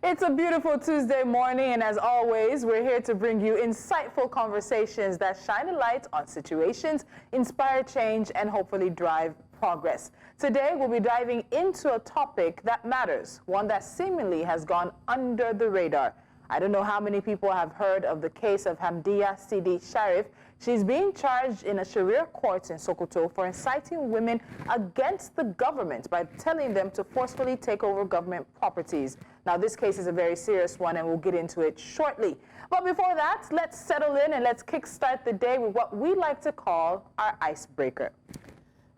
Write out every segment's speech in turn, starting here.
It's a beautiful Tuesday morning, and as always, we're here to bring you insightful conversations that shine a light on situations, inspire change, and hopefully drive progress. Today, we'll be diving into a topic that matters, one that seemingly has gone under the radar. I don't know how many people have heard of the case of Hamdiyya Sidi Sharif. She's being charged in a Sharia court in Sokoto for inciting women against the government by telling them to forcefully take over government properties. Now, this case is a very serious one, and we'll get into it shortly. But before that, let's settle in and let's kickstart the day with what we like to call our icebreaker.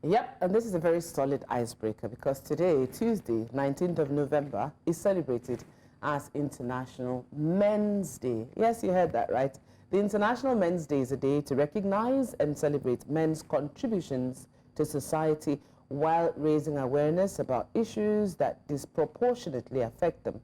Yep, and this is a very solid icebreaker because today, Tuesday, 19th of November, is celebrated as International Men's Day. Yes, you heard that right. The International Men's Day is a day to recognize and celebrate men's contributions to society while raising awareness about issues that disproportionately affect them.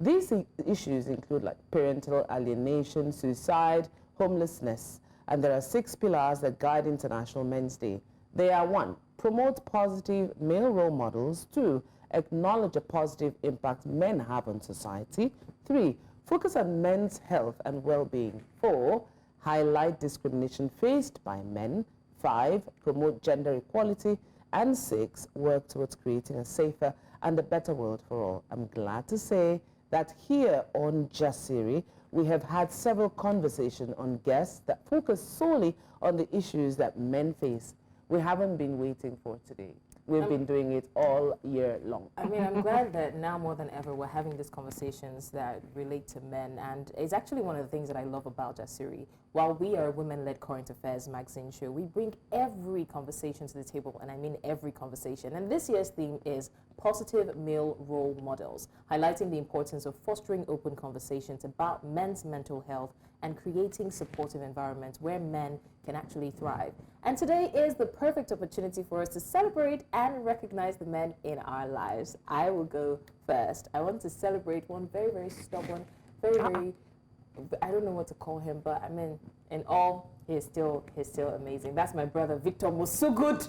These issues include like parental alienation, suicide, homelessness, and there are 6 pillars that guide International Men's Day. They are 1, promote positive male role models. 2, acknowledge the positive impact men have on society. 3, focus on men's health and well-being. 4, highlight discrimination faced by men. 5, promote gender equality. And 6, work towards creating a safer and a better world for all. I'm glad to say that here on Jasiri, we have had several conversations on guests that focus solely on the issues that men face. We haven't been waiting for today. We've been doing it all year long. I mean, I'm glad that now more than ever we're having these conversations that relate to men, and it's actually one of the things that I love about Jasiri. While we are a women-led current affairs magazine show, we bring every conversation to the table, and I mean every conversation. And this year's theme is positive male role models, highlighting the importance of fostering open conversations about men's mental health and creating supportive environments where men can actually thrive. And today is the perfect opportunity for us to celebrate and recognize the men in our lives. I will go first. I want to celebrate one very, very stubborn, very, I don't know what to call him, but I mean, in all, he's still amazing. That's my brother, Victor Musugut.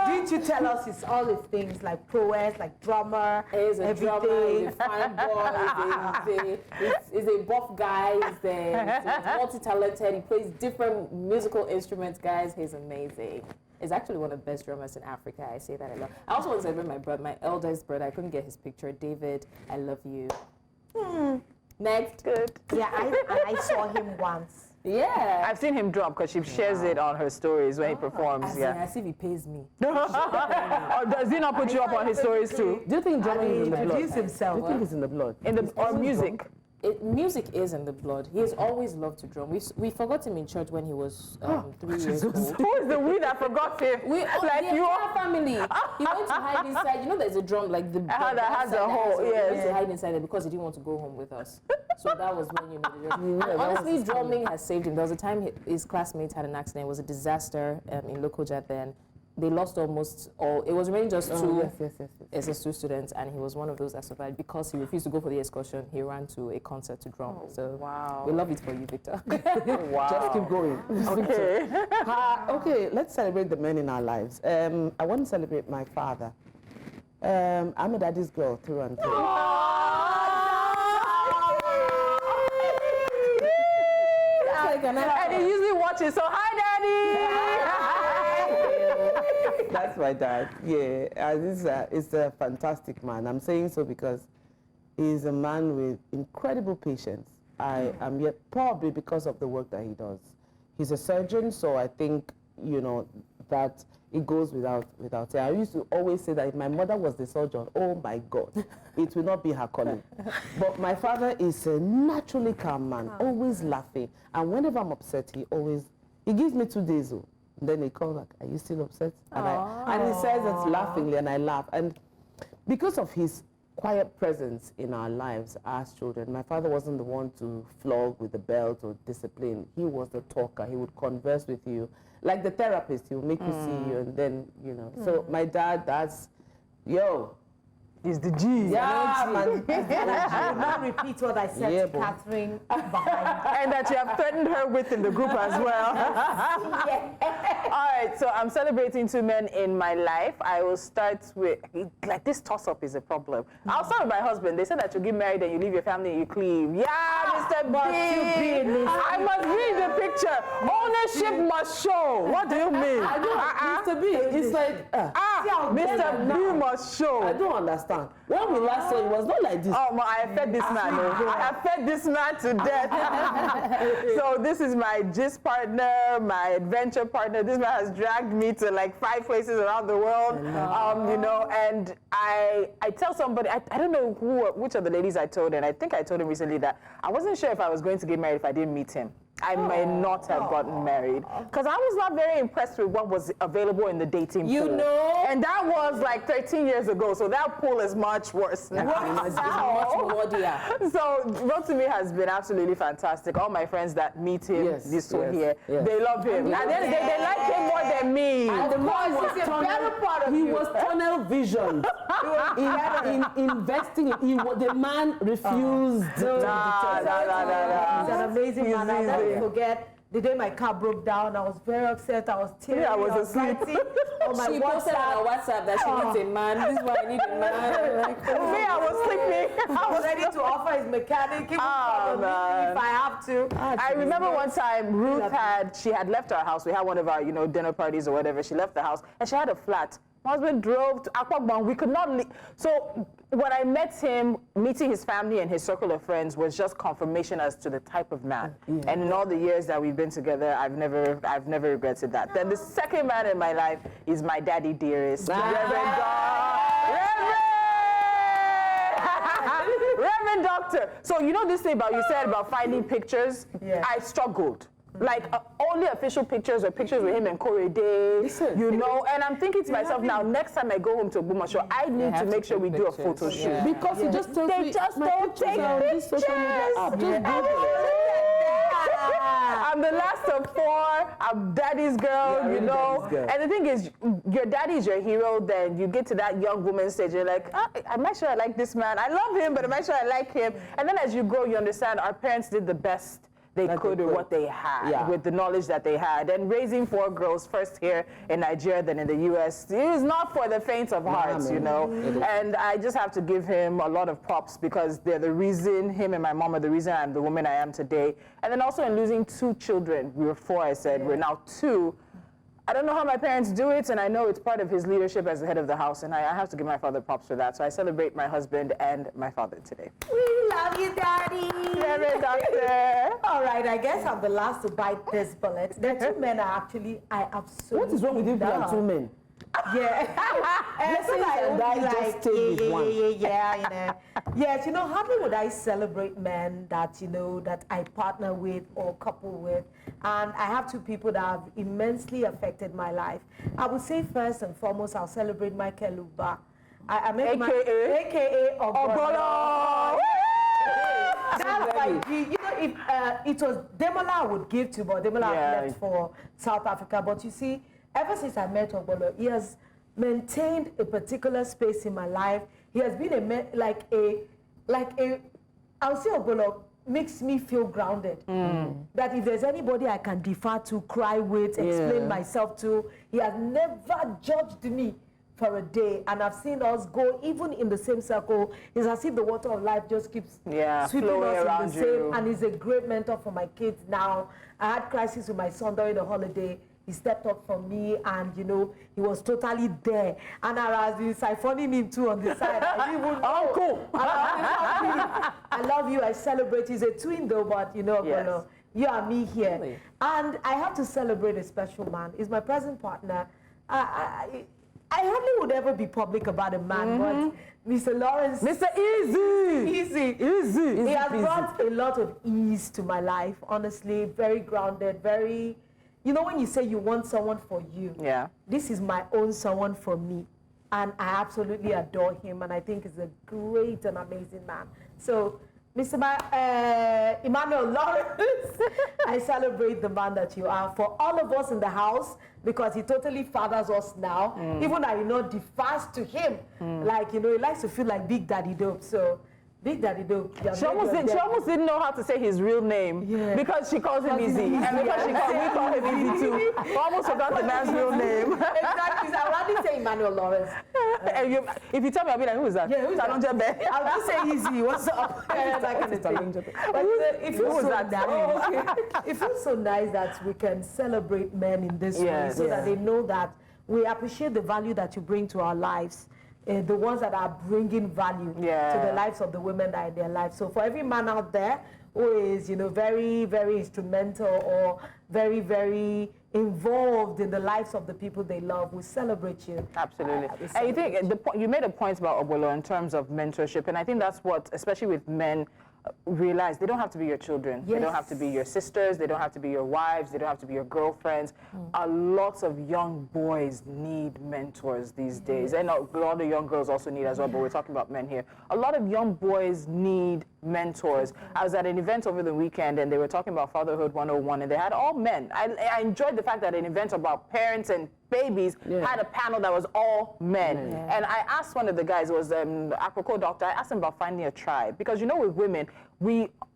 Didn't you tell us it's all his things, like prowess, like drummer, he's a drummer, he's a fine boy, he's a buff guy, he's multi-talented, he plays different musical instruments, guys, he's amazing. He's actually one of the best drummers in Africa, I say that a lot. I also want to celebrate my brother, my eldest brother, I couldn't get his picture, David, I love you. Next. Good. Yeah, I saw him once. Yeah. I've seen him drop because she shares it on her stories when he performs. As if he pays me. Or does he not put you up on his stories too? Do you think drumming is in the blood? Himself. Do you think it's in the blood? Or music? Music is in the blood. He has always loved to drum. We forgot him in church when he was 3 years old. Who is the we that forgot him? Like your family. He went to hide inside. You know, there's a drum like the that has a hole. He went Yes. to hide inside it because he didn't want to go home with us. So that was when the drum. And honestly, drumming has saved him. There was a time his classmates had an accident. It was a disaster in Lokoja then. They lost almost all. It was really just 2 SS2 students, and he was one of those that survived because he refused to go for the excursion. He ran to a concert to drum. So wow. We love it for you, Victor. Wow. Just keep going. Okay. Okay, let's celebrate the men in our lives. I want to celebrate my father. I'm a daddy's girl through and through. And he usually watches, so hi, Daddy! That's my dad, yeah. He's a fantastic man. I'm saying so because he's a man with incredible patience. I am yet probably because of the work that he does. He's a surgeon, so I think, you know, that it goes without saying. I used to always say that if my mother was the surgeon, oh my God, it will not be her calling. But my father is a naturally calm man, always laughing. And whenever I'm upset, he gives me 2 days. Then he calls back, are you still upset? And he says it laughingly, and I laugh. And because of his quiet presence in our lives as children, my father wasn't the one to flog with the belt or discipline. He was the talker. He would converse with you. Like the therapist, he would make you see you, and then, you know. So my dad, It's the G. Yeah, man. I will not repeat what I said to Catherine behind. And that you have threatened her with in the group as well. All right, so I'm celebrating 2 men in my life. I will start with, like, this toss-up is a problem. I'll start with my husband. They said that you get married and you leave your family and you cleave. Yeah, Mr. B. I must read the picture. Ownership must show. What do you mean? I don't, Mr. B, it's like, Mr. B must show. I don't understand. When we last saw it was not like this. Oh, I have fed this man. I have fed this man to death. So this is my gist partner, my adventure partner. This man has dragged me to like 5 places around the world. You know, and I tell somebody, I don't know which of the ladies I told, and I think I told him recently that I wasn't sure if I was going to get married if I didn't meet him. I may not have gotten married because I was not very impressed with what was available in the dating pool. You know? And that was like 13 years ago, so that pool is much worse now. It's much more dear. So Rotimi has been absolutely fantastic. All my friends that meet him, this one here, they love him. And then they like him more than me. And the man was tunnel vision. in investing. The man refused. He's an amazing man. I never forget the day my car broke down. I was very upset. I was tearing. I was asleep. She posted on her WhatsApp that she needs a man. This is why I need a man. I was sleeping. I was ready to offer his mechanic. He would call me if I have to. I remember one time Ruth she had left our house. We had one of our, dinner parties or whatever. She left the house and she had a flat. My husband drove to Akwagbon. We could not leave. So when I met him, meeting his family and his circle of friends was just confirmation as to the type of man. And in all the years that we've been together, I've never regretted that. Then the second man in my life is my daddy dearest, Reverend Doctor. So you know this thing about you said about finding pictures? Yeah. I struggled. Like only official pictures or pictures with him and Corey Day, and I'm thinking to myself now, next time I go home to Obumasho, I need to make sure we do a photo shoot. Because he just tells me, just don't take pictures. I'm the last of 4. I'm daddy's girl, And the thing is, your daddy's your hero. Then you get to that young woman stage, you're like, am I sure I like this man? I love him, but am I sure I like him? And then as you grow, you understand our parents did the best they could with what they had, with the knowledge that they had. And raising 4 girls, first here in Nigeria, then in the US, it is not for the faint of heart, And I just have to give him a lot of props because they're the reason, him and my mom are the reason I'm the woman I am today. And then also in losing 2 children, we were 4, I said, we're now 2. I don't know how my parents do it, and I know it's part of his leadership as the head of the house, and I have to give my father props for that. So I celebrate my husband and my father today. We love you, Daddy. Reverend Doctor. All right, I guess I'm the last to bite this bullet. The 2 men are actually, I absolutely What is wrong with you being 2 men? Yeah. So just stay with one. Yes, hardly would I celebrate men that, that I partner with or couple with. And I have 2 people that have immensely affected my life. I would say first and foremost, I'll celebrate Michael Uba. I met AKA Ogbolo. That's my G. If it was Demola, I would give to, but Demola left for South Africa. But you see, ever since I met Ogbolo, he has maintained a particular space in my life. He has been I'll say Ogbolo makes me feel grounded. That if there's anybody I can defer to, cry with, explain myself to, he has never judged me for a day. And I've seen us go, even in the same circle. It's as if the water of life just keeps sweeping us in the same. And he's a great mentor for my kids now. I had crisis with my son during the holiday. He stepped up for me, and he was totally there. And I was siphoning him too on the side. I didn't even know. Uncle! I love you. I celebrate. He's a twin though, but you are me here. Really? And I have to celebrate a special man. He's my present partner. I hardly would ever be public about a man, but Mr. Lawrence. Mr. Easy. He has brought a lot of ease to my life, honestly. Very grounded, very... when you say you want someone for you, this is my own someone for me. And I absolutely adore him, and I think he's a great and amazing man. So Mr. Emmanuel Lawrence, I celebrate the man that you are for all of us in the house because he totally fathers us now. Even I, defers to him. Like, he likes to feel like Big Daddy Dope. So, Big Daddy Dope. She almost didn't know how to say his real name because she calls him Easy. And because we call him Easy too. We almost forgot the man's real name. Exactly. So I rather say Emmanuel Lawrence. If you tell me, I'll be like, who is that? Yeah, who's that? I'll just say Easy. What's up? That kind of thing. But it feels so nice. It feels so nice that we can celebrate men in this way so that they know that we appreciate the value that you bring to our lives. The ones that are bringing value to the lives of the women that are in their lives. So for every man out there who is, very, very instrumental or very, very involved in the lives of the people they love, we celebrate you. Absolutely. And you think you made a point about Obolo in terms of mentorship, and I think that's what, especially with men, realize they don't have to be your children. They don't have to be your sisters. They don't have to be your wives. They don't have to be your girlfriends. A lot of young boys need mentors these days. And a lot of young girls also need as well, but we're talking about men here. A lot of young boys need mentors. I was at an event over the weekend and they were talking about Fatherhood 101 and they had all men. I enjoyed the fact that an event about parents and babies had a panel that was all men. And I asked one of the guys, it was apropos doctor, I asked him about finding a tribe. Because with women,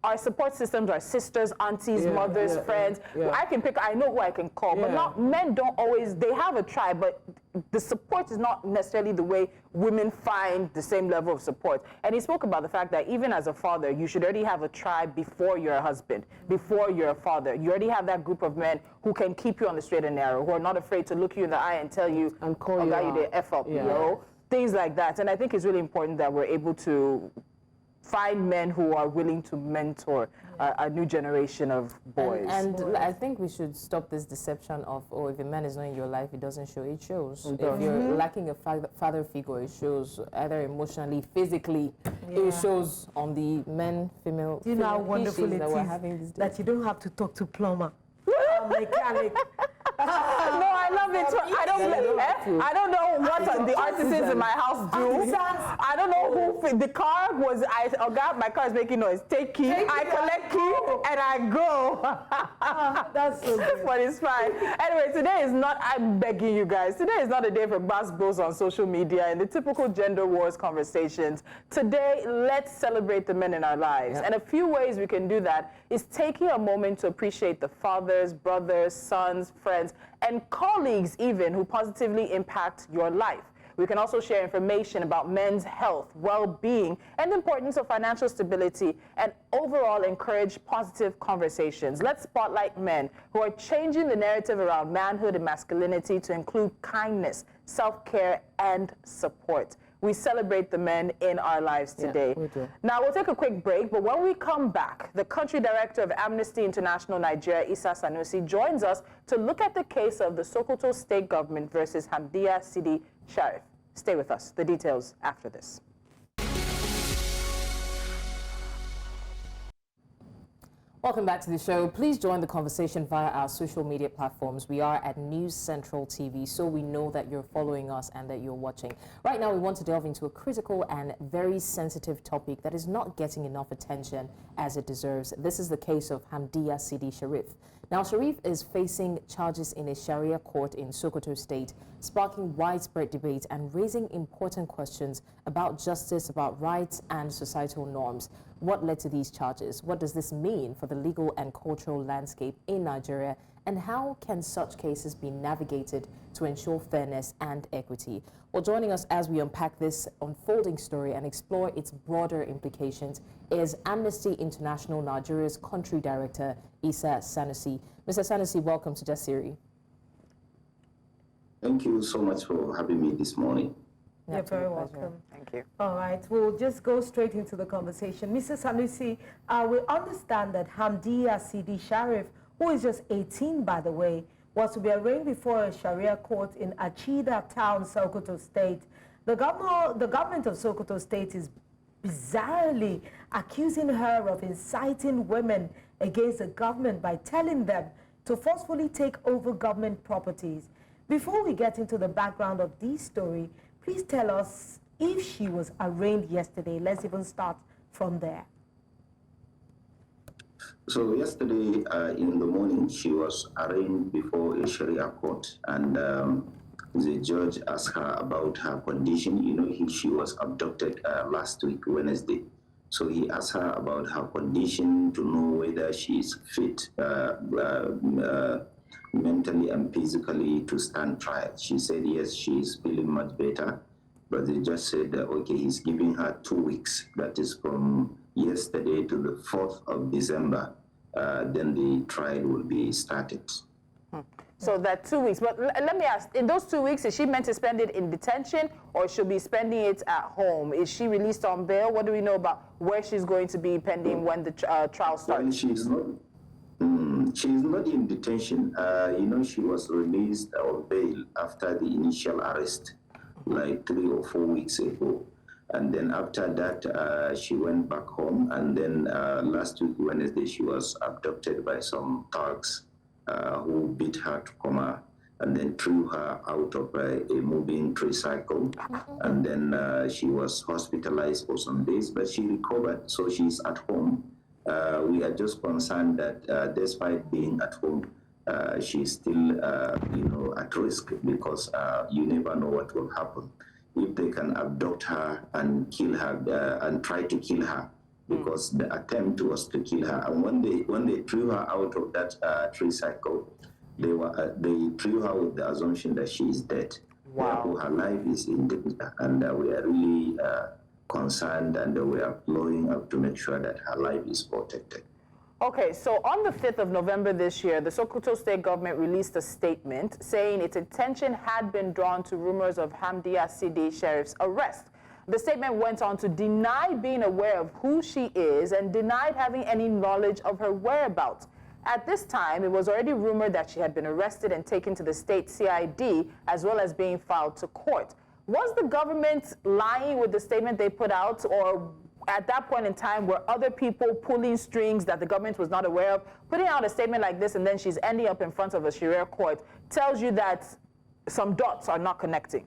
our support systems are sisters, aunties, mothers, friends. I know who I can call, but not men don't always, they have a tribe, but the support is not necessarily the way women find the same level of support. And he spoke about the fact that even as a father, you should already have a tribe before you're a husband, before you're a father. You already have that group of men who can keep you on the straight and narrow, who are not afraid to look you in the eye and tell you, and call you out. The F up, things like that. And I think it's really important that we're able to find men who are willing to mentor a new generation of boys. And I think we should stop this deception of, if a man is not in your life, it doesn't show. It shows. If you're lacking a father figure, it shows either emotionally, physically. It shows on the men-female Do you know how wonderful it is that you don't have to talk to plumber or mechanic? No, I love it. I don't know what the artisans in my house do. I don't know who the car was. My car is making noise. Take key. I collect key and I go. That's so good. But it's fine. Anyway, today is not. I'm begging you guys. Today is not a day for bass bros on social media and the typical gender wars conversations. Today, let's celebrate the men in our lives. And a few ways we can do that is taking a moment to appreciate the fathers, brothers, sons, friends, and colleagues even who positively impact your life. We can also share information about men's health, well-being, and the importance of financial stability, and overall encourage positive conversations. Let's spotlight men who are changing the narrative around manhood and masculinity to include kindness, self-care, and support. We celebrate the men in our lives today. We do. Now, we'll take a quick break, but when we come back, the country director of Amnesty International Nigeria, Issa Sanusi, joins us to look at the case of the Sokoto state government versus Hamdiyya Sidi Sharif. Stay with us. The details after this. Welcome back to the show. Please join the conversation via our social media platforms. We are at News Central TV, so we know that you're following us and that you're watching. Right now, we want to delve into a critical and very sensitive topic that is not getting enough attention as it deserves. This is the case of Hamdiyya Sidi Sharif. Now, Sharif is facing charges in a Sharia court in Sokoto State, sparking widespread debate and raising important questions about justice, about rights and societal norms. What led to these charges? What does this mean for the legal and cultural landscape in Nigeria? And how can such cases be navigated to ensure fairness and equity? Well, joining us as we unpack this unfolding story and explore its broader implications is Amnesty International Nigeria's country director, Issa Sanusi. Mr. Sanusi, welcome to Jasiri. Thank you so much for having me this morning. You're very welcome. Thank you. All right, we'll just go straight into the conversation. Mr. Sanusi, we understand that Hamdiyya Sidi Sharif, who is just 18, by the way, was to be arraigned before a Sharia court in Achida town, Sokoto State. The government of Sokoto State is bizarrely accusing her of inciting women against the government by telling them to forcefully take over government properties. Before we get into the background of this story, please tell us if she was arraigned yesterday. Let's even start from there. So yesterday in the morning, she was arraigned before a Sharia court, and the judge asked her about her condition. You know, she was abducted last week, Wednesday. So he asked her about her condition to know whether she is fit mentally and physically to stand trial. She said yes, she is feeling much better. But they just said, okay, he's giving her 2 weeks. That is from yesterday to the 4th of December. Then the trial will be started. So that 2 weeks. But let me ask, in those 2 weeks, is she meant to spend it in detention or she'll be spending it at home? Is she released on bail? What do we know about where she's going to be pending when the trial starts? Well, she's not in detention. You know, she was released on bail after the initial arrest, like 3 or 4 weeks ago. And then after that, she went back home. And then last week, Wednesday, she was abducted by some thugs who beat her to coma and then threw her out of a moving tricycle. And then she was hospitalized for some days, but she recovered, so she's at home. We are just concerned that despite being at home, she's still, you know, at risk because you never know what will happen. If they can abduct her and kill her and try to kill her, because the attempt was to kill her. And when they threw her out of that tricycle, they threw her with the assumption that she is dead. Wow. Therefore, her life is in danger, and we are really concerned, and we are blowing up to make sure that her life is protected. Okay, so on the 5th of November this year, the Sokoto state government released a statement saying its attention had been drawn to rumors of Hamdiyya Sidi Sharif's arrest. The statement went on to deny being aware of who she is and denied having any knowledge of her whereabouts. At this time, it was already rumored that she had been arrested and taken to the state CID, as well as being filed to court. Was the government lying with the statement they put out, or at that point in time, were other people pulling strings that the government was not aware of? Putting out a statement like this and then she's ending up in front of a Sharia court tells you that some dots are not connecting.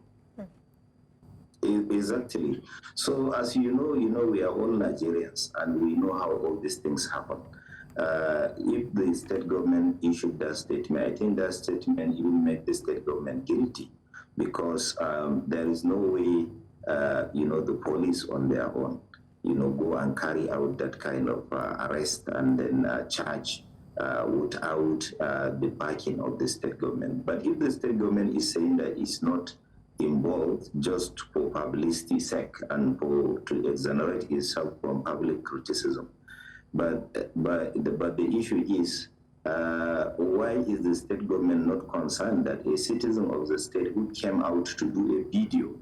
Exactly. So as you know, we are all Nigerians and we know how all these things happen. If the state government issued that statement, I think that statement will make the state government guilty, because there is no way, the police on their own, go and carry out that kind of arrest and then charge without the backing of the state government. But if the state government is saying that it's not involved just for publicity sake and to exonerate itself from public criticism, but the issue is, why is the state government not concerned that a citizen of the state who came out to do a video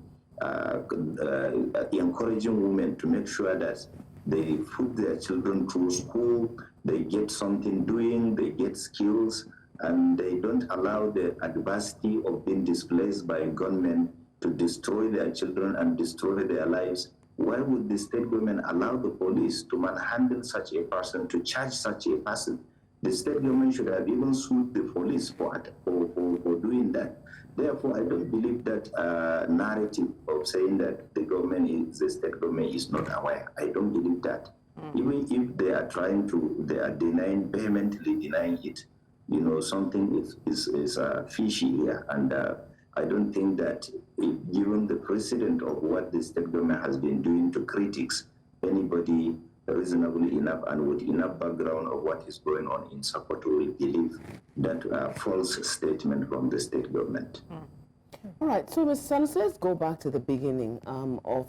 encouraging women to make sure that they put their children through school, they get something doing, they get skills, and they don't allow the adversity of being displaced by gunmen to destroy their children and destroy their lives? Why would the state government allow the police to manhandle such a person, to charge such a person? The state government should have even sued the police for doing that. Therefore, I don't believe that narrative of saying that the state government is not aware. I don't believe that. Even if they are they are vehemently denying it, something is fishy here. And I don't think that given the precedent of what the state government has been doing to critics, anybody reasonably enough and with enough background of what is going on in Sokoto will believe that false statement from the state government. All right, so Mr. Sanusi, let's go back to the beginning of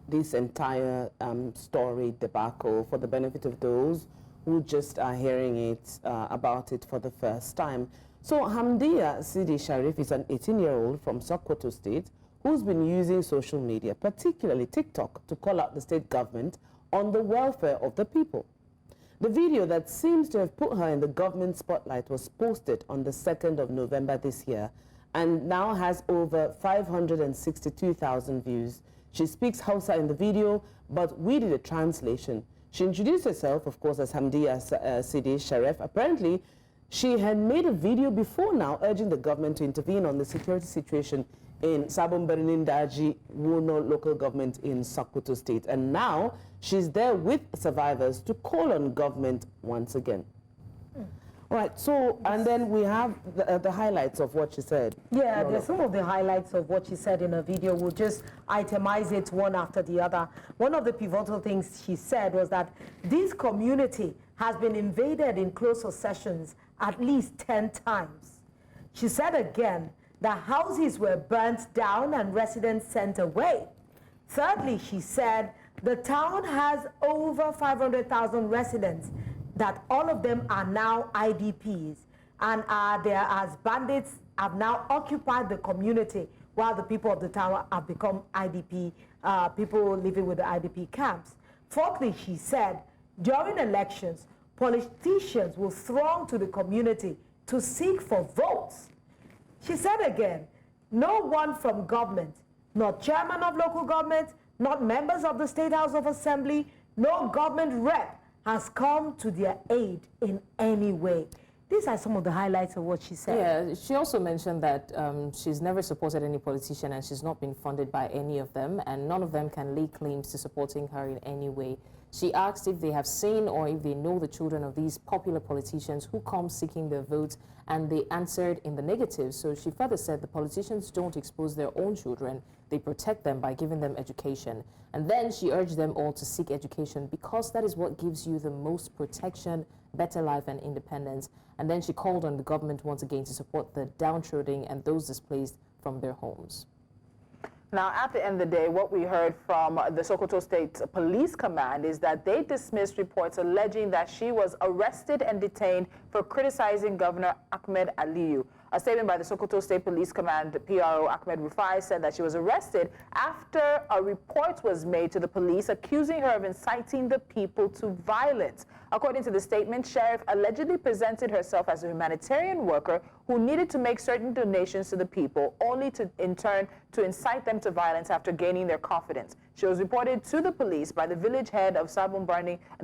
this entire story debacle for the benefit of those who just are hearing it about it for the first time. So Hamdiyya Sidi Sharif is an 18-year-old from Sokoto State who's been using social media, particularly TikTok, to call out the state government on the welfare of the people. The video that seems to have put her in the government spotlight was posted on the 2nd of November this year and now has over 562,000 views. She speaks Hausa in the video, but we did a translation. She introduced herself, of course, as Hamdiyya Sidi Sharif. Apparently, she had made a video before now urging the government to intervene on the security situation in Sabon Daji Wuno local government in Sokoto state. And now she's there with survivors to call on government once again. All right, so, and then we have the highlights of what she said. Yeah, there's some of the highlights of what she said in a video. We'll just itemize it one after the other. One of the pivotal things she said was that this community has been invaded in close successions at least 10 times. She said again that houses were burnt down and residents sent away. Thirdly, she said the town has over 500,000 residents, that all of them are now IDPs and are there as bandits have now occupied the community while the people of the town have become IDP, people living with the IDP camps. Fourthly, she said, during elections, politicians will throng to the community to seek for votes. She said again, no one from government, not chairman of local government, not members of the State House of Assembly, no government rep has come to their aid in any way. These are some of the highlights of what she said. Yeah, she also mentioned that she's never supported any politician and she's not been funded by any of them, and none of them can lay claims to supporting her in any way. She asked if they have seen or if they know the children of these popular politicians who come seeking their votes, and they answered in the negative. So she further said the politicians don't expose their own children, they protect them by giving them education. And then she urged them all to seek education because that is what gives you the most protection, better life and independence. And then she called on the government once again to support the downtrodden and those displaced from their homes. Now, at the end of the day, what we heard from the Sokoto State Police Command is that they dismissed reports alleging that she was arrested and detained for criticizing Governor Ahmed Aliyu. A statement by the Sokoto State Police Command PRO Ahmed Rufai said that she was arrested after a report was made to the police accusing her of inciting the people to violence. According to the statement, Sharif allegedly presented herself as a humanitarian worker who needed to make certain donations to the people, only to, in turn, to incite them to violence after gaining their confidence. She was reported to the police by the village head of Sabon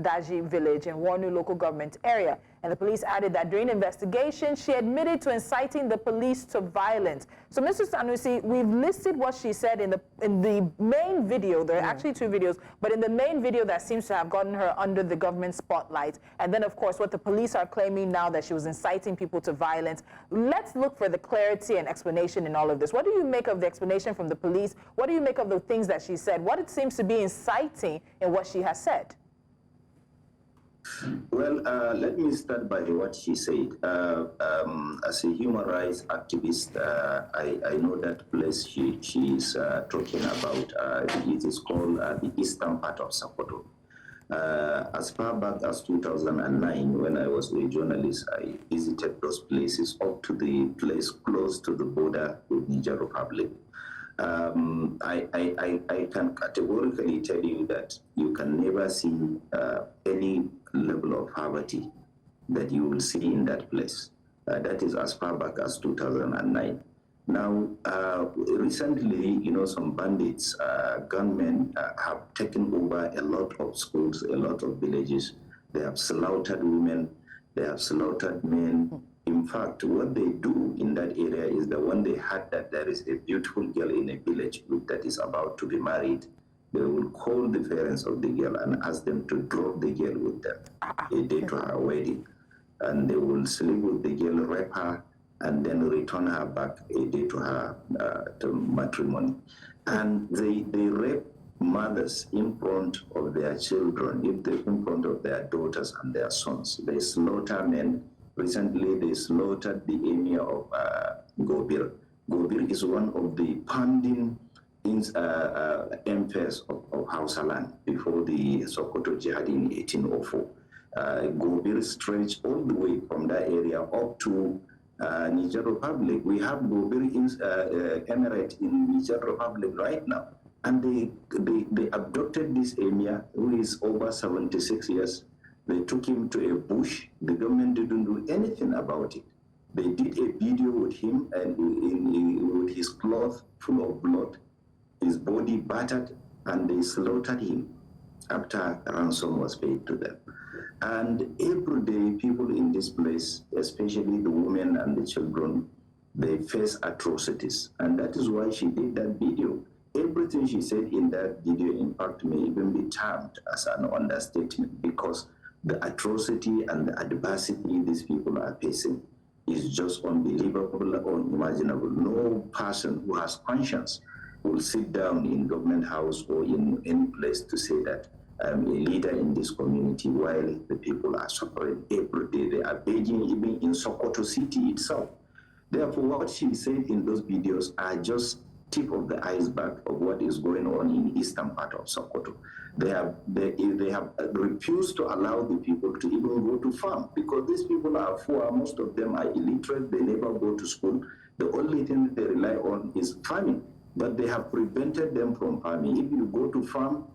Daji village in Warnu local government area. And the police added that during investigation, she admitted to inciting the police to violence. So, Mr. Sanusi, we've listed what she said in the main video. There are actually two videos, but in the main video that seems to have gotten her under the government spotlight. And then, of course, what the police are claiming now, that she was inciting people to violence. Let's look for the clarity and explanation in all of this. What do you make of the explanation from the police? What do you make of the things that she said? What it seems to be inciting in what she has said? Well, let me start by what she said. As a human rights activist, I know that place she is talking about. It is called the eastern part of Sokoto. As far back as 2009, when I was a journalist, I visited those places up to the place close to the border with Niger Republic. I can categorically tell you that you can never see any level of poverty that you will see in that place. That is as far back as 2009. Now, recently, some bandits, gunmen have taken over a lot of schools, a lot of villages. They have slaughtered women, they have slaughtered men. In fact, what they do in that area is that when they heard that there is a beautiful girl in a village that is about to be married, they will call the parents of the girl and ask them to drop the girl with them a day to her wedding. And they will sleep with the girl, rape her, and then return her back a day to her to matrimony. And they rape mothers in front of their children, in front of their daughters and their sons. They slaughter men. Recently, they slaughtered the emir of Gobir. Gobir is one of the founding emperors of Hausa land before the Sokoto Jihad in 1804. Gobir stretched all the way from that area up to Niger Republic. We have Gobir emirate in Niger Republic right now. And they abducted this emir who is over 76 years. They took him to a bush. The government didn't do anything about it. They did a video with him and with his cloth full of blood, his body battered, and they slaughtered him after ransom was paid to them. And every day, people in this place, especially the women and the children, they face atrocities. And that is why she did that video. Everything she said in that video, in fact, may even be termed as an understatement, because the atrocity and the adversity these people are facing is just unbelievable or unimaginable. No person who has conscience will sit down in government house or in any place to say that I'm a leader in this community while the people are suffering every day. They are begging even in Sokoto city itself. Therefore, what she said in those videos are just tip of the iceberg of what is going on in eastern part of Sokoto. They have refused to allow the people to even go to farm, because these people are poor. Most of them are illiterate. They never go to school. The only thing they rely on is farming. But they have prevented them from farming. If you go to farm,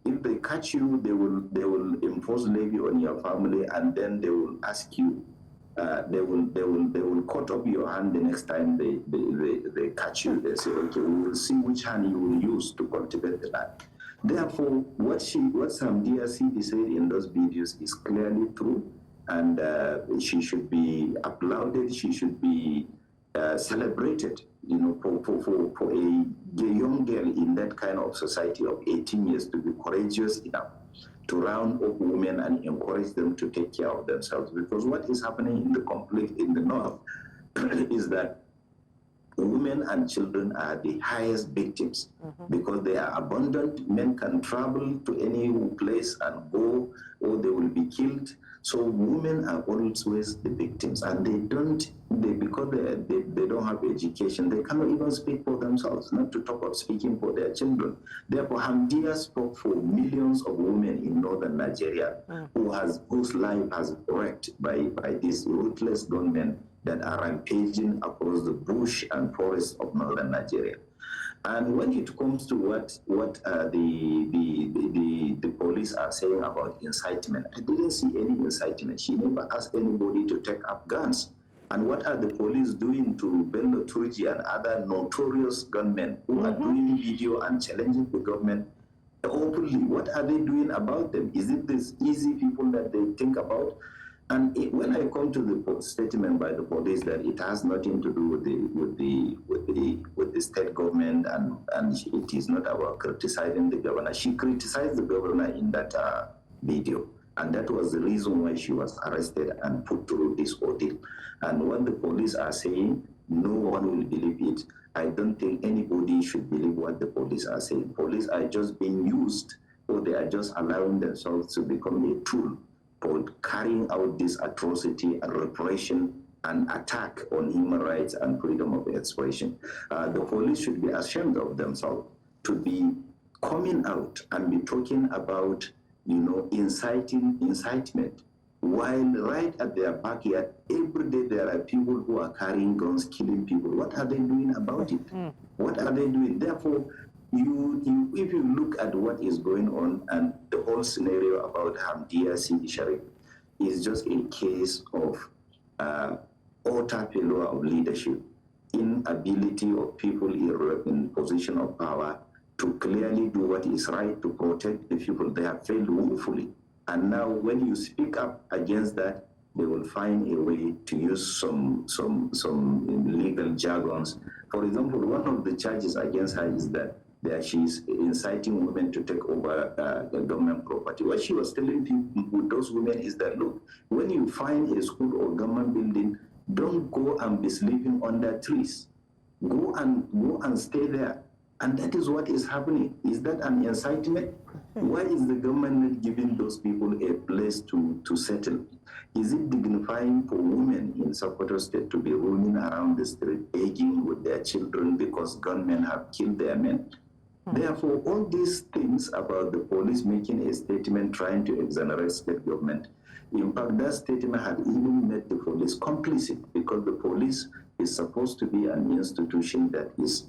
if they catch you, they will impose levy on your family, and then they will ask you. They will cut off your hand the next time they catch you. They say, okay, we will see which hand you will use to cultivate the land. Therefore, what Hamdiyya Sidi said in those videos is clearly true, and she should be applauded. She should be celebrated. You know, for a young girl in that kind of society of 18 years to be courageous enough to round up women and encourage them to take care of themselves. Because what is happening in the conflict in the north is that women and children are the highest victims, because they are abundant. Men can travel to any place and go, or they will be killed. So women are always the victims, and because they don't have education, they cannot even speak for themselves, not to talk of speaking for their children. Therefore, Hamdiyya spoke for millions of women in northern Nigeria whose life has been wrecked by these ruthless gunmen that are rampaging across the bush and forests of northern Nigeria. And when it comes to what the police are saying about incitement, I didn't see any incitement. She never asked anybody to take up guns. And what are the police doing to Bello Turji and other notorious gunmen who are doing video and challenging the government openly? What are they doing about them? Is it these easy people that they think about? And when I come to the statement by the police that it has nothing to do with the state government and it is not about criticizing the governor, she criticized the governor in that video, and that was the reason why she was arrested and put through this ordeal. And what the police are saying, no one will believe it. I don't think anybody should believe what the police are saying. Police are just being used, or they are just allowing themselves to become a tool for carrying out this atrocity and repression and attack on human rights and freedom of expression. The police should be ashamed of themselves to be coming out and be talking about, incitement, while right at their backyard, every day there are people who are carrying guns, killing people. What are they doing about it? What are they doing? Therefore, if you look at what is going on and the whole scenario about Hamdiyya Sidi Sharif is just a case of utter failure of leadership, inability of people in position of power to clearly do what is right to protect the people. They have failed woefully. And now when you speak up against that, they will find a way to use some legal jargons. For example, one of the charges against her is that she is inciting women to take over the government property. What she was telling people, those women, is that, look, when you find a school or government building, don't go and be sleeping under trees. Go and stay there. And that is what is happening. Is that an incitement? Why is the government not giving those people a place to settle? Is it dignifying for women in Sokoto State to be roaming around the street begging with their children because gunmen have killed their men? Therefore, all these things about the police making a statement trying to exonerate state government, in fact, that statement had even made the police complicit, because the police is supposed to be an institution that is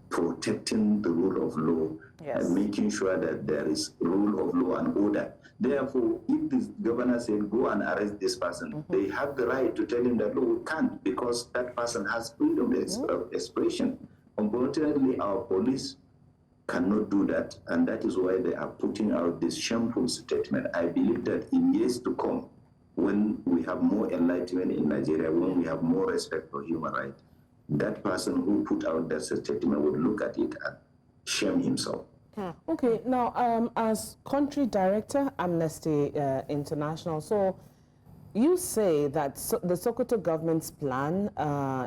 protecting the rule of law and making sure that there is rule of law and order. Therefore, if the governor said, go and arrest this person, they have the right to tell him that, no, we can't, because that person has freedom of expression. Unfortunately, our police cannot do that, and that is why they are putting out this shameful statement. I believe that in years to come, when we have more enlightenment in Nigeria, when we have more respect for human rights, that person who put out that statement would look at it and shame himself. Okay, now as country director, Amnesty International, so you say that the Sokoto government's plan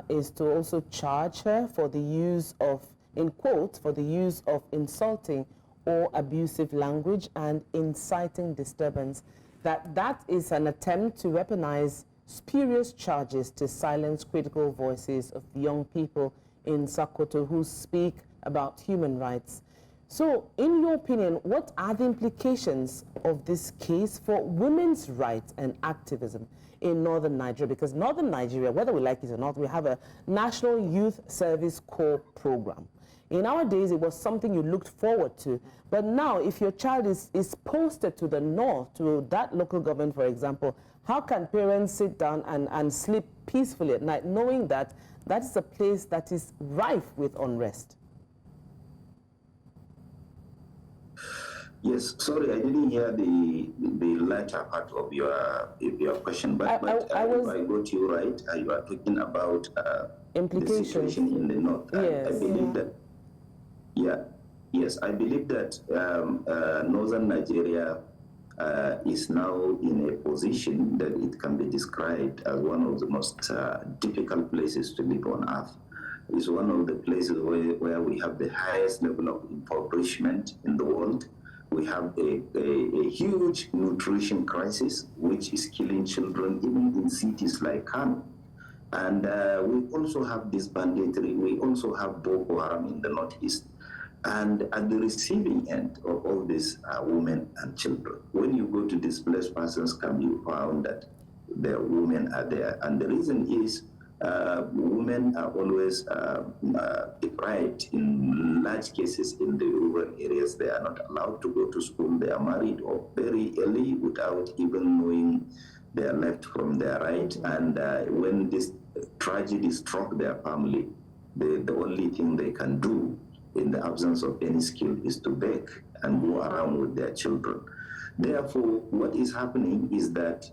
is to also charge her for the use of, in quotes, for the use of insulting or abusive language and inciting disturbance, that is an attempt to weaponize spurious charges to silence critical voices of young people in Sokoto who speak about human rights. So, in your opinion, what are the implications of this case for women's rights and activism in northern Nigeria? Because northern Nigeria, whether we like it or not, we have a National Youth Service Corps program. In our days, it was something you looked forward to. But now, if your child is posted to the north, to that local government, for example, how can parents sit down and sleep peacefully at night, knowing that that is a place that is rife with unrest? Yes, sorry, I didn't hear the latter part of your question, but if I got you right, you are talking about the situation in the north. Yes. I believe that, I believe that northern Nigeria is now in a position that it can be described as one of the most difficult places to live on earth. It's one of the places where we have the highest level of impoverishment in the world. We have a huge nutrition crisis, which is killing children even in cities like Kano. And we also have this banditry. We also have Boko Haram in the northeast. And at the receiving end of all these women and children, when you go to displaced persons camp, you found that their women are there. And the reason is women are always deprived in large cases in the rural areas. They are not allowed to go to school. They are married off very early without even knowing their left from their right. And when this tragedy struck their family, the only thing they can do in the absence of any skill is to beg and go around with their children. Therefore, what is happening is that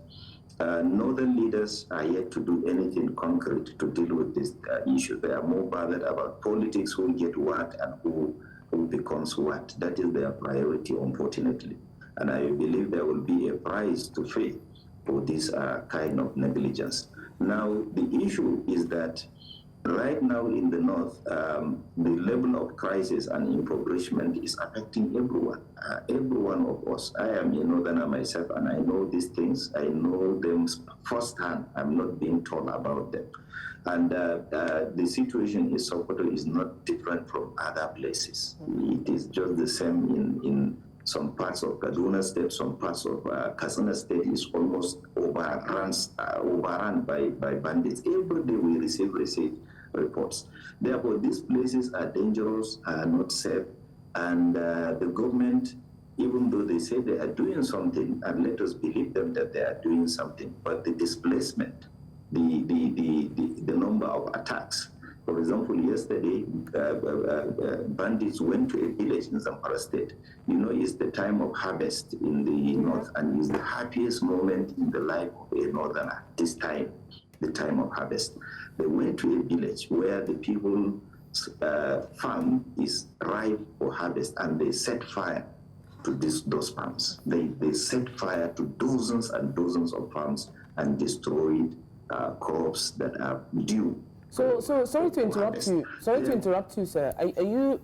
northern leaders are yet to do anything concrete to deal with this issue. They are more bothered about politics, who get what and who becomes what. That is their priority, unfortunately. And I believe there will be a price to pay for this kind of negligence. Now, the issue is that right now in the north, the level of crisis and impoverishment is affecting everyone. Every one of us. I am a northerner myself, and I know these things. I know them firsthand. I'm not being told about them. And the situation in Sokoto is not different from other places. It is just the same in some parts of Kaduna State, some parts of Katsina State is almost overrun by bandits. Every day we receive reports. Therefore, these places are dangerous, are not safe, and the government, even though they say they are doing something, and let us believe them that they are doing something, but the displacement, the number of attacks. For example, yesterday, bandits went to a village in Zamfara State. You know, it's the time of harvest in the north, and it's the happiest moment in the life of a northerner, this time, the time of harvest. They went to a village where the people's farm is ripe for harvest, and they set fire to those farms. They set fire to dozens and dozens of farms and destroyed crops that are due. So sorry to interrupt you. Sorry to interrupt you, sir.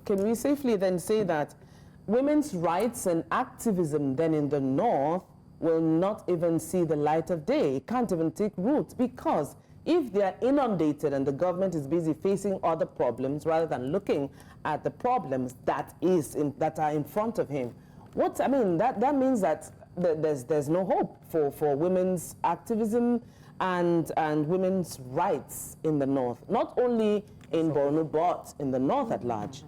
Can we safely then say that women's rights and activism then in the north will not even see the light of day? It can't even take root, because if they are inundated and the government is busy facing other problems rather than looking at the problems that are in front of him, that means that there's no hope for women's activism and women's rights in the north, not only in Borno, but in the north at large.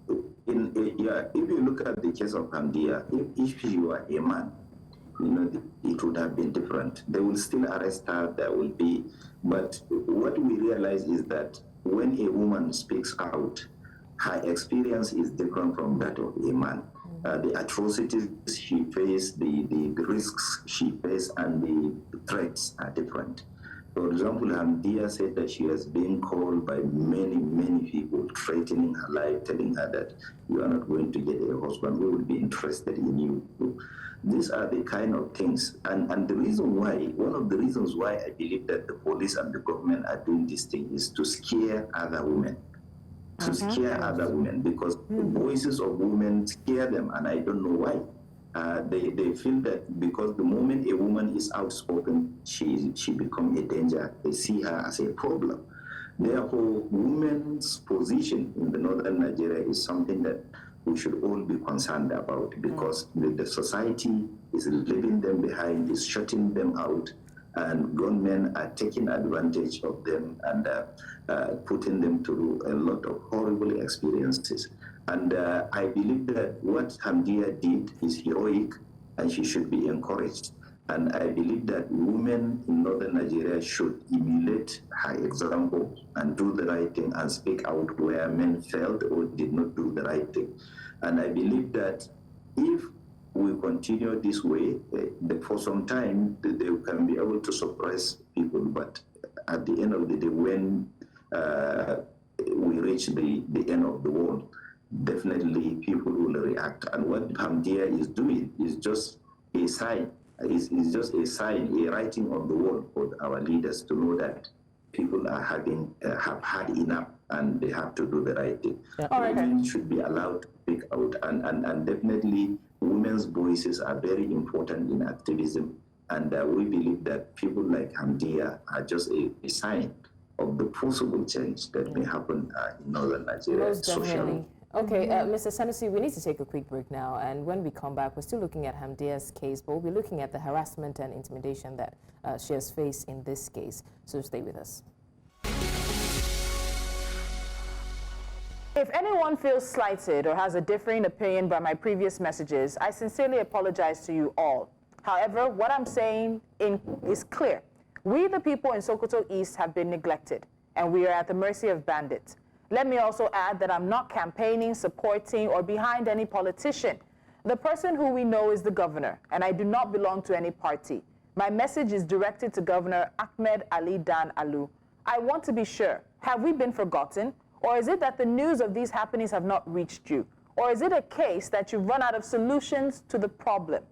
If you look at the case of Hamdiyya, if you are a man, you know, it would have been different. They will still arrest her, there will be, but what we realize is that when a woman speaks out, her experience is different from that of a man. The atrocities she faced, the risks she faced, and the threats are different. For example, Hamdiyya said that she has been called by many, many people, threatening her life, telling her that you are not going to get a husband who will be interested in you. These are the kind of things. And the reason why, one of the reasons why I believe that the police and the government are doing this thing is to scare other women. To scare other women, because the voices of women scare them, and I don't know why. They feel that because the moment a woman is outspoken, she becomes a danger. They see her as a problem. Therefore, women's position in the northern Nigeria is something that we should all be concerned about, because the society is leaving them behind, is shutting them out, and gunmen are taking advantage of them and putting them through a lot of horrible experiences. And I believe that what Hamdiyya did is heroic, and she should be encouraged. And I believe that women in northern Nigeria should emulate her example and do the right thing and speak out where men failed or did not do the right thing. And I believe that if we continue this way, for some time, they can be able to suppress people. But at the end of the day, when we reach the end of the world, definitely people will react. And what Hamdiyya is doing is just a sign. It's just a sign, a writing on the wall for our leaders to know that people are have had enough and they have to do the right thing. Women should be allowed to speak out, and definitely women's voices are very important in activism. And we believe that people like Hamdiyya are just a sign of the possible change that may happen in northern Nigeria. Most definitely. Okay, Mr. Sanusi, we need to take a quick break now, and when we come back, we're still looking at Hamdiyya's case, but we'll be looking at the harassment and intimidation that she has faced in this case. So stay with us. If anyone feels slighted or has a differing opinion by my previous messages, I sincerely apologize to you all. However, what I'm saying is clear. We, the people in Sokoto East, have been neglected, and we are at the mercy of bandits. Let me also add that I'm not campaigning, supporting, or behind any politician. The person who we know is the governor, and I do not belong to any party. My message is directed to Governor Ahmed Ali Dan Alu. I want to be sure, have we been forgotten? Or is it that the news of these happenings have not reached you? Or is it a case that you've run out of solutions to the problem?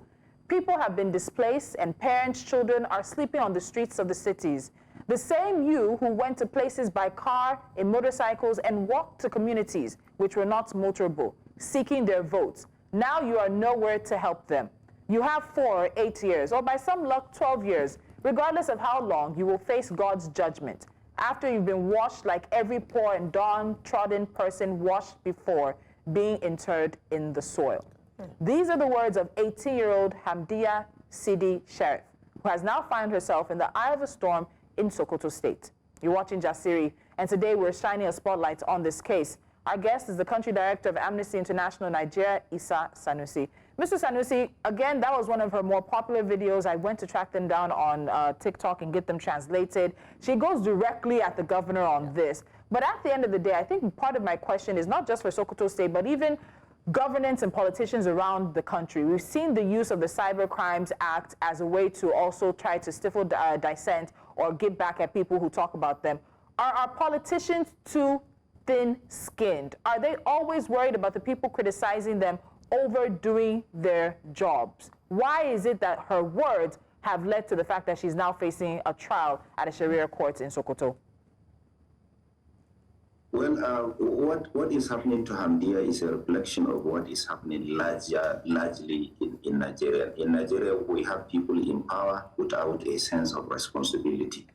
People have been displaced, and parents' children are sleeping on the streets of the cities. The same you who went to places by car, in motorcycles, and walked to communities which were not motorable, seeking their votes. Now you are nowhere to help them. You have 4 or 8 years, or by some luck 12 years. Regardless of how long, you will face God's judgment. After you've been washed like every poor and downtrodden person washed before being interred in the soil. These are the words of 18-year-old Hamdiyya Sidi Sharif, who has now found herself in the eye of a storm in Sokoto State. You're watching Jasiri, and today we're shining a spotlight on this case. Our guest is the country director of Amnesty International Nigeria, Isa Sanusi. Mr. Sanusi, again, that was one of her more popular videos. I went to track them down on TikTok and get them translated. She goes directly at the governor on this. But at the end of the day, I think part of my question is not just for Sokoto State, but even governance and politicians around the country. We've seen the use of the Cyber Crimes Act as a way to also try to stifle dissent or get back at people who talk about them. Are our politicians too thin-skinned? Are they always worried about the people criticizing them overdoing their jobs? Why is it that her words have led to the fact that she's now facing a trial at a Sharia court in Sokoto? Well, what is happening to Hamdiyya is a reflection of what is happening largely in Nigeria. In Nigeria, we have people in power without a sense of responsibility.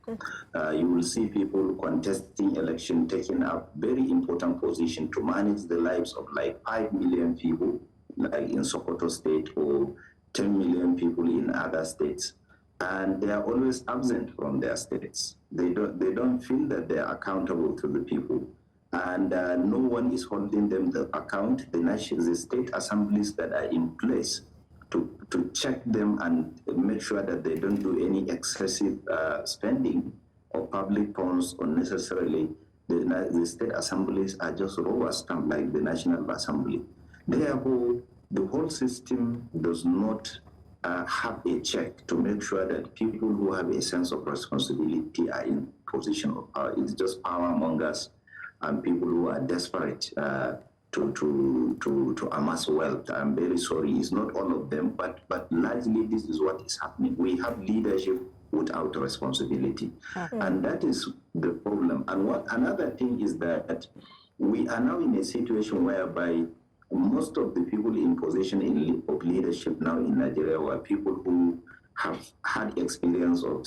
You will see people contesting election, taking up very important position to manage the lives of like 5 million people, like in Sokoto State, or 10 million people in other states. And they are always absent from their states. They don't feel that they are accountable to the people. And no one is holding them the account. The state assemblies that are in place to check them and make sure that they don't do any excessive spending of public funds unnecessarily. The state assemblies are just rubber stamp like the National Assembly. Therefore, the whole system does not have a check to make sure that people who have a sense of responsibility are in position of power. It's just power mongers and people who are desperate to amass wealth. I'm very sorry, it's not all of them, but largely this is what is happening. We have leadership without responsibility, and that is the problem. And another thing is that we are now in a situation whereby most of the people in position of leadership now in Nigeria were people who have had experience of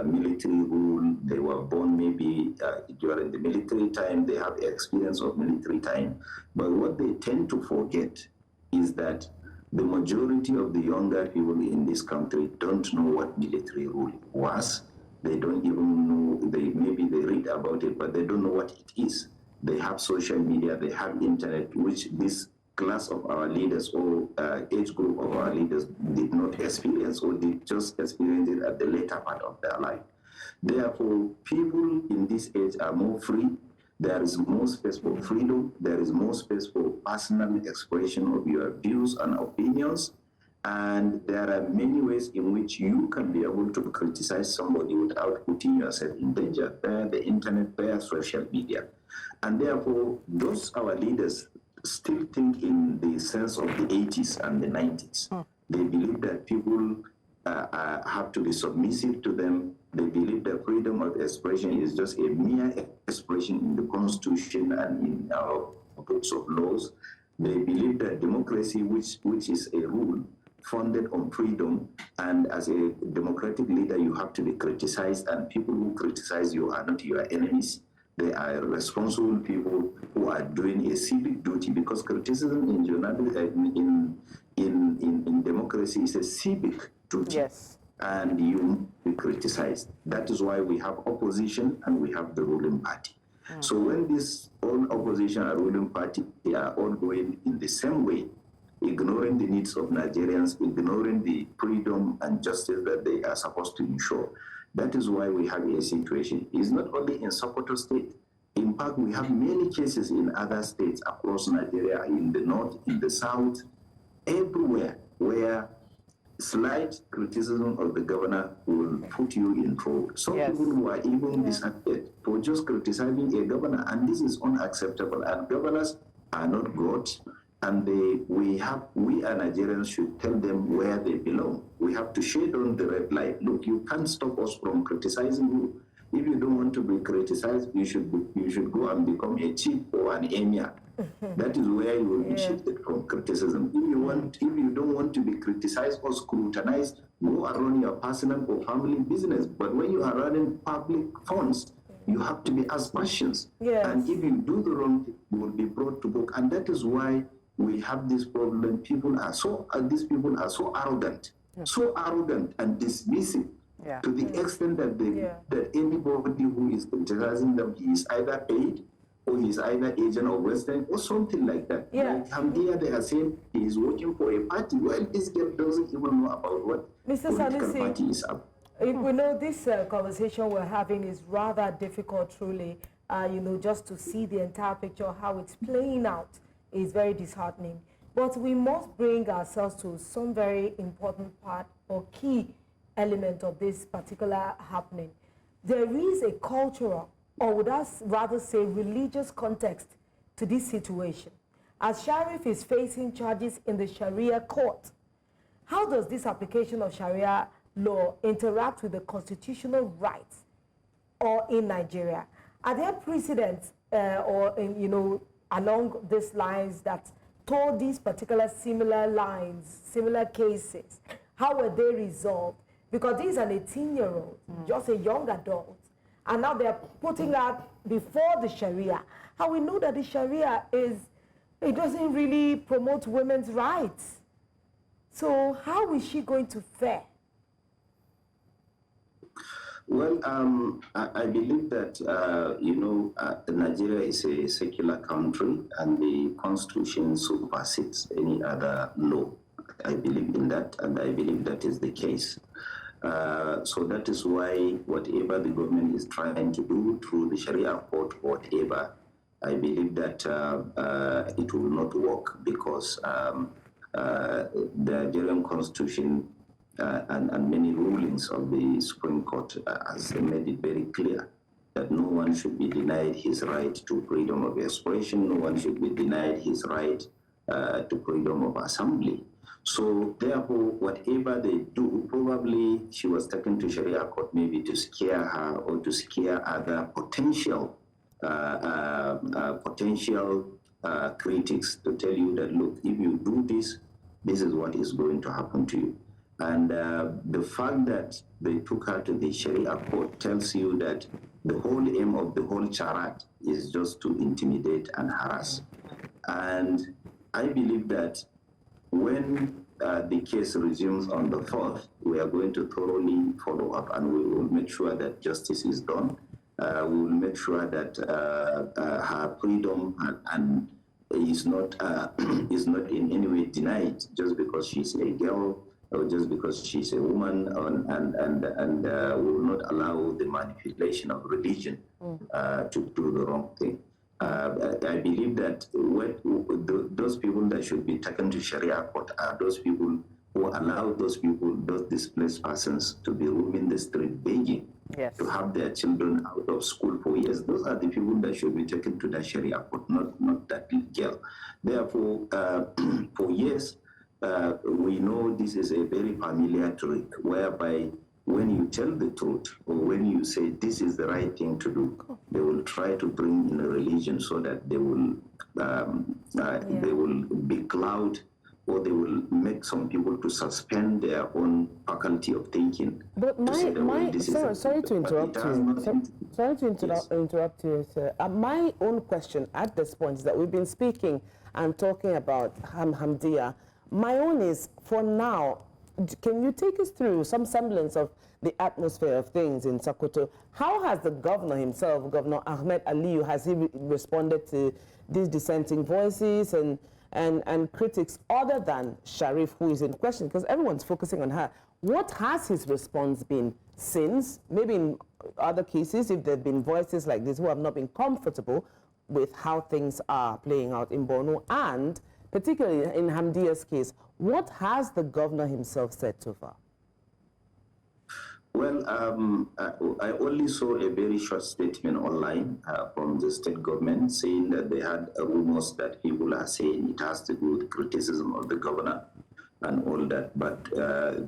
military rule. They were born maybe during the military time. They have experience of military time. But what they tend to forget is that the majority of the younger people in this country don't know what military rule was. They don't even know, maybe they read about it, but they don't know what it is. They have social media, they have internet, which this class of our leaders or age group of our leaders did not experience, or did just experience it at the later part of their life. Therefore, people in this age are more free. There is more space for freedom. There is more space for personal expression of your views and opinions. And there are many ways in which you can be able to criticize somebody without putting yourself in danger via the internet, via social media. And therefore, those our leaders still think in the sense of the 80s and the 90s. They believe that people have to be submissive to them. They believe that freedom of expression is just a mere expression in the Constitution and in our books of laws. They believe that democracy, which is a rule founded on freedom, and as a democratic leader, you have to be criticized, and people who criticize you are not your enemies. They are responsible people who are doing a civic duty, because criticism in journalism, in democracy is a civic duty. Yes. And you be criticized. That is why we have opposition and we have the ruling party. So when this all opposition and ruling party are all going in the same way, ignoring the needs of Nigerians, ignoring the freedom and justice that they are supposed to ensure, that is why we have a situation. It's not only in Sokoto state. In fact, we have many cases in other states across Nigeria, in the north, in the south, everywhere, where slight criticism of the governor will put you in trouble. Some people who are even disappeared for just criticizing a governor, and this is unacceptable. And governors are not gods, and we are Nigerians should tell them where they belong. We have to shade on the red light. Look, you can't stop us from criticizing you. If you don't want to be criticized, you should go and become a chief or an emir. That is where you will be shifted from criticism. If you don't want to be criticized or scrutinized, go and run your personal or family business. But when you are running public funds, you have to be asked questions. And if you do the wrong thing, you will be brought to book. And that is why we have this problem. These people are so arrogant, so arrogant and dismissive. To the extent that that anybody who is criticizing them, he is either paid or he is either agent of Western or something like that. Like Hamdiyya, they are saying he is working for a party. Well, this girl doesn't even know about what Mr. political party is up. We know this conversation we're having is rather difficult, truly. Just to see the entire picture, how it's playing out, is very disheartening. But we must bring ourselves to some very important part or key element of this particular happening. There is a cultural, or would I rather say religious context to this situation. As Sharif is facing charges in the Sharia court, how does this application of Sharia law interact with the constitutional rights or in Nigeria? Are there precedents along these lines that told these particular similar lines, similar cases? How were they resolved? Because this is an 18-year-old, just a young adult, and now they're putting out before the Sharia. How we know that the Sharia it doesn't really promote women's rights. So how is she going to fare? Well, I believe that, Nigeria is a secular country and the Constitution supersedes any other law. I believe in that, and I believe that is the case. So that is why whatever the government is trying to do through the Sharia court, whatever, I believe that it will not work, because the Nigerian Constitution and many rulings of the Supreme Court has made it very clear that no one should be denied his right to freedom of expression, no one should be denied his right to freedom of assembly. So therefore, whatever they do, probably she was taken to Sharia court maybe to scare her or to scare other potential critics, to tell you that, look, if you do this, this is what is going to happen to you. And the fact that they took her to the Sharia court tells you that the whole aim of the whole charade is just to intimidate and harass. And I believe that when the case resumes on the 4th, we are going to thoroughly follow up, and we will make sure that justice is done. We will make sure that her freedom and is not in any way denied just because she's a girl or just because she's a woman, and will not allow the manipulation of religion to do the wrong thing. I believe that those people that should be taken to Sharia court are those people who allow those displaced persons to be roaming the street begging, to have their children out of school for years. Those are the people that should be taken to the Sharia court, not that girl. Therefore, for years, we know this is a very familiar trick, whereby when you tell the truth or when you say this is the right thing to do, they will try to bring in a religion so that they will becloud, or they will make some people to suspend their own faculty of thinking. But sorry to interrupt you. Sorry to interrupt you, sir. My own question at this point is that we've been speaking and talking about Hamdiyya. My own is, for now, can you take us through some semblance of the atmosphere of things in Sokoto? How has the governor himself, Governor Ahmed Aliyu, has he responded to these dissenting voices and critics other than Sharif, who is in question? Because everyone's focusing on her. What has his response been since? Maybe in other cases, if there have been voices like this who have not been comfortable with how things are playing out in Borno, and particularly in Hamdiyya's case, what has the governor himself said so far? Well, I only saw a very short statement online from the state government saying that they had rumors that people are saying it has to do with criticism of the governor and all that, but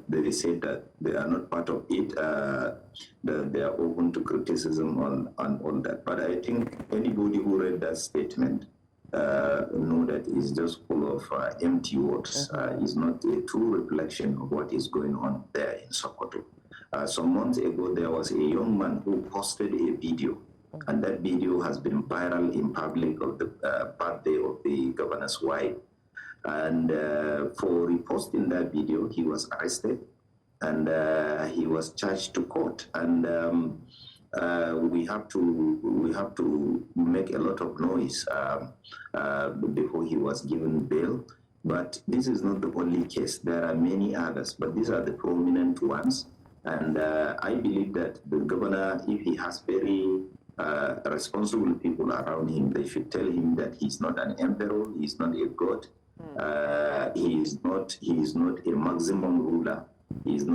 they said that they are not part of it, that they are open to criticism on all that. But I think anybody who read that statement know that it's just full of empty words. It's not a true reflection of what is going on there in Sokoto. Some months ago, there was a young man who posted a video, and that video has been viral in public of the birthday of the governor's wife. And for reposting that video, he was arrested, and he was charged to court. And we have to make a lot of noise before he was given bail. But this is not the only case. There are many others, but these are the prominent ones. And I believe that the governor, if he has very responsible people around him, they should tell him that he's not an emperor, he's not a god, he is not a maximum ruler, he is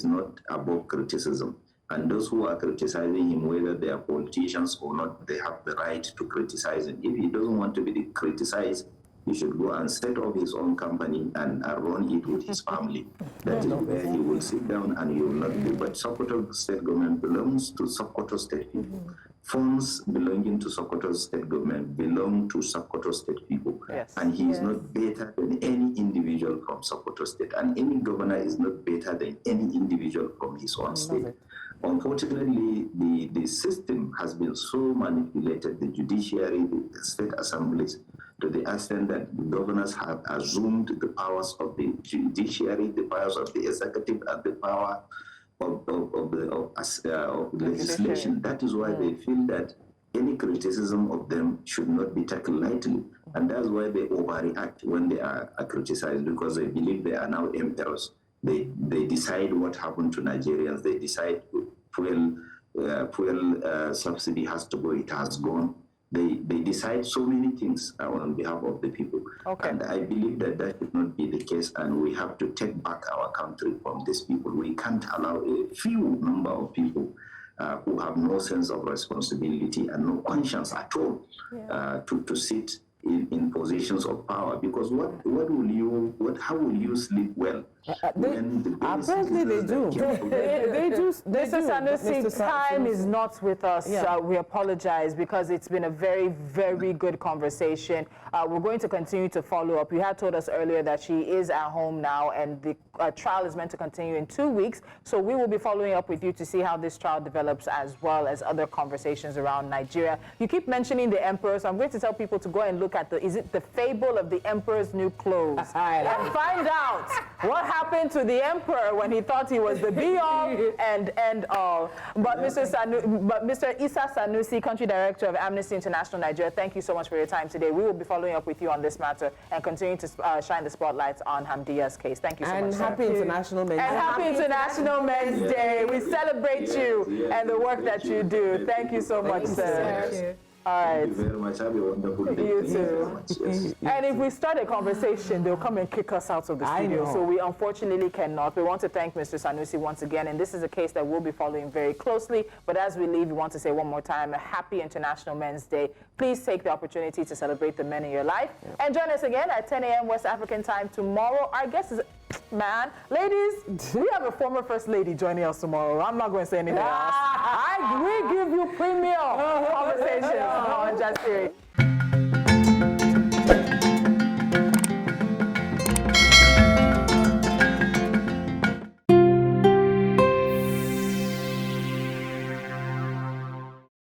not above criticism. And those who are criticizing him, whether they are politicians or not, they have the right to criticize him. If he doesn't want to be criticized, he should go and set up his own company and run it with his family. That is where he will sit down and he will not do. But Sokoto state government belongs to Sokoto state people. Funds belonging to Sokoto state government belong to Sokoto state people. Yes. And he is not better than any individual from Sokoto state. And any governor is not better than any individual from his own state. Unfortunately, the system has been so manipulated, the judiciary, the state assemblies, to the extent that the governors have assumed the powers of the judiciary, the powers of the executive, and the power of legislation. That is why they feel that any criticism of them should not be taken lightly. And that's why they overreact when they are criticized, because they believe they are now emperors. They decide what happened to Nigerians. They decide fuel subsidy has to go, it has gone. they decide so many things on behalf of the people. Okay. And I believe that that should not be the case, and we have to take back our country from these people. We can't allow a few number of people who have no sense of responsibility and no conscience at all to sit in positions of power, because how will you sleep well when the apparently they do. They do. Mr. Sanusi, time is not with us. Yeah. We apologize because it's been a very, very good conversation. We're going to continue to follow up. You had told us earlier that she is at home now, and the trial is meant to continue in 2 weeks. So we will be following up with you to see how this trial develops, as well as other conversations around Nigeria. You keep mentioning the emperor, so I'm going to tell people to go and look at is it the fable of the emperor's new clothes? And find out what happened to the emperor when he thought he was the be-all and end-all. But Mr. Isa Sanusi, Country Director of Amnesty International Nigeria, thank you so much for your time today. We will be following up with you on this matter and continue to shine the spotlights on Hamdiyya's case. Thank you so much. And happy International Men's Day. And happy International Men's Day. We celebrate you and the work that you do. Thank you so much, sir. Thank you. All right. Thank you very much. Have a wonderful day. You Thank you too. very much. Yes. And if we start a conversation, they'll come and kick us out of the studio. So we unfortunately cannot. We want to thank Mr. Sanusi once again. And this is a case that we'll be following very closely. But as we leave, we want to say one more time, a happy International Men's Day. Please take the opportunity to celebrate the men in your life. And join us again at 10 a.m. West African time tomorrow. Our guest is, ladies, we have a former First Lady joining us tomorrow. I'm not going to say anything else. We give you premium conversations on Just Series.